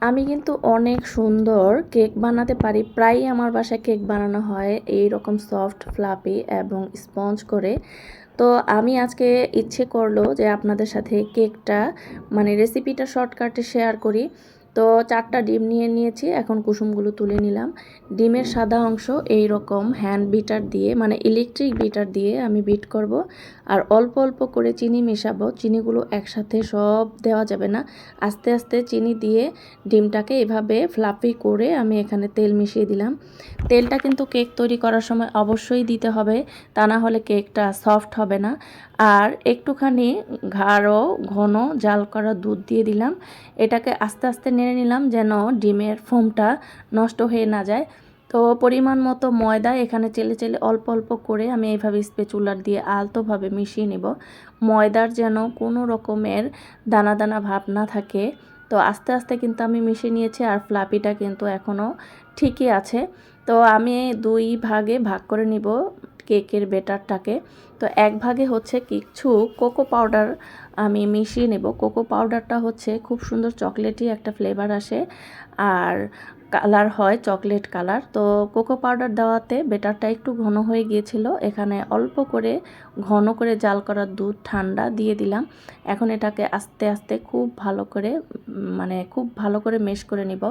আমি কিন্তু অনেক সুন্দর কেক বানাতে পারি। প্রায়ই আমার বাসায় কেক বানানো হয় এইরকম সফট, ফ্লাফি এবং স্পঞ্জ করে। তো আমি আজকে ইচ্ছে করলো যে আপনাদের সাথে কেকটা মানে রেসিপিটা শর্টকাটে শেয়ার করি। তো 4টা ডিম নিয়ে নিয়েছি, এখন কুসুমগুলো তুলে নিলাম। ডিমের সাদা অংশ এই রকম হ্যান্ড বিটার দিয়ে মানে ইলেকট্রিক বিটার দিয়ে আমি বিট করব। আর অল্প অল্প করে চিনি মেশাবো। চিনিগুলো একসাথে সব দেওয়া যাবে না, আস্তে আস্তে চিনি দিয়ে ডিমটাকে এভাবে ফ্লাফি করে আমি এখানে তেল মিশিয়ে দিলাম। তেলটা কিন্তু কেক তৈরি করার সময় অবশ্যই দিতে হবে, তা না হলে কেকটা সফট হবে না। আর একটুখানি গাঢ় ঘন জাল করা দুধ দিয়ে দিলাম। এটাকে আস্তে আস্তে নেড়ে নিলাম যেন ডিমের ফোমটা নষ্ট হয়ে না যায়। তো পরিমাণ মতো ময়দা এখানে চেলে চেলে অল্প অল্প করে আমি এইভাবে স্প্যাচুলার দিয়ে আলতোভাবে মিশিয়ে নেব। ময়দার যেন কোনো রকমের দানা দানা ভাব না থাকে। তো আস্তে আস্তে কিন্তু আমি মিশিয়ে নিয়েছি, আর ফ্লাফিটা কিন্তু এখনও ঠিকই আছে। তো আমি 2 ভাগে ভাগ করে নিব কেকের ব্যাটারটাকে। তো এক ভাগে হচ্ছে কিছু কোকো পাউডার আমি মিশিয়ে নেব। কোকো পাউডারটা হচ্ছে খুব সুন্দর চকলেটি একটা ফ্লেভার আসে, আর কালার হয় চকলেট কালার। তো কোকো পাউডার দেওয়াতে ব্যাটারটা একটু ঘন হয়ে গিয়েছিল। এখানে অল্প করে ঘন করে জাল করা দুধ ঠান্ডা দিয়ে দিলাম। এখন এটাকে আস্তে আস্তে খুব ভালো করে খুব ভালো করে মেশ করে নিব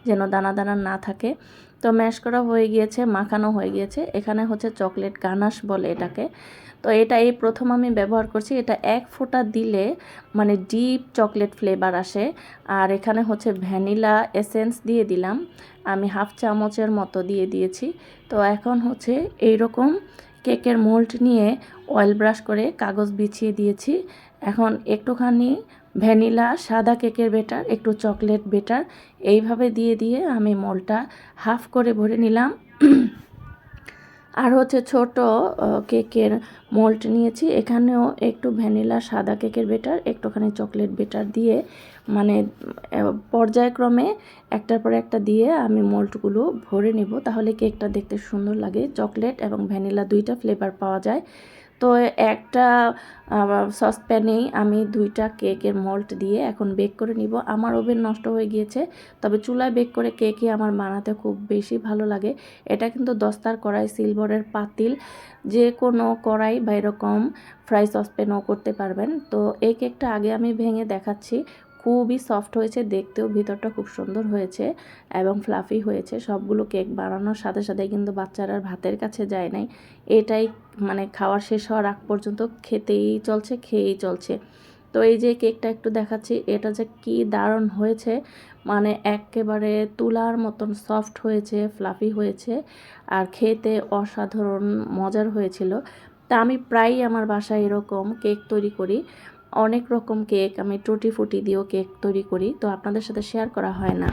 যেন দানা দানা না থাকে। তো ম্যাশ করা হয়ে গিয়েছে, মাখানো হয়ে গিয়েছে। এখানে হচ্ছে চকলেট গানাশ বলে এটাকে। তো এটা এই প্রথম আমি ব্যবহার করছি। এটা 1 ফোঁটা দিলে মানে ডিপ চকলেট ফ্লেভার আসে। আর এখানে হচ্ছে ভ্যানিলা এসেন্স দিয়ে দিলাম, আমি 1/2 চামচের মতো দিয়ে দিয়েছি। তো এখন হচ্ছে এইরকম কেকের মোল্ড নিয়ে অয়েল ব্রাশ করে কাগজ বিছিয়ে দিয়েছি। এখন একটুখানি ভ্যানিলা, সাদা কেকের ব্যাটার, একটু চকলেট ব্যাটার এইভাবে দিয়ে দিয়ে আমি মোল্ডটা হাফ করে ভরে নিলাম। আর হচ্ছে ছোট কেকের মোল্ড নিয়েছি, এখানেও একটু ভ্যানিলা, সাদা কেকের ব্যাটার, একটুখানি চকলেট ব্যাটার দিয়ে মানে পর্যায়ক্রমে একটার পর একটা দিয়ে আমি মোল্ডগুলো ভরে নিব, তাহলে কেকটা দেখতে সুন্দর লাগে। চকলেট এবং ভ্যানিলা 2টা ফ্লেভার পাওয়া যায়। তো একটা সসপ্যানেই আমি 2টা কেকের মোল্ড দিয়ে এখন বেক করে নিব। আমার ওভেন নষ্ট হয়ে গিয়েছে, তবে চুলায় বেক করে কেকই আমার বানাতে খুব বেশি ভালো লাগে। এটা কিন্তু দস্তার কড়াই, সিলভারের পাতিল, যে কোনো কড়াই বা এরকম ফ্রাই সসপ্যানও করতে পারবেন। তো এই কেকটা আগে আমি ভেঙে দেখাচ্ছি। খুবই সফট হয়েছে, দেখতেও ভিতরটা খুব সুন্দর হয়েছে এবং ফ্লাফি হয়েছে। সবগুলো কেক বানানোর সাথে সাথে কিন্তু বাচ্চারা ভাতের কাছে যায় নাই, এটাই মানে খাওয়ার শেষ হওয়ার আগ পর্যন্ত খেয়েই চলছে। তো এই যে কেকটা একটু দেখাচ্ছি, এটা যে কি দারুণ হয়েছে, মানে একেবারে তুলার মতন সফট হয়েছে, ফ্লাফি হয়েছে, আর খেতে অসাধারণ মজার হয়েছিল। তা আমি প্রায়ই আমার বাসায় এরকম কেক তৈরি করি। অনেক রকম কেক আমি টুটি ফুটি দিয়েও কেক তৈরি করি, তো আপনাদের সাথে শেয়ার করা হয় না।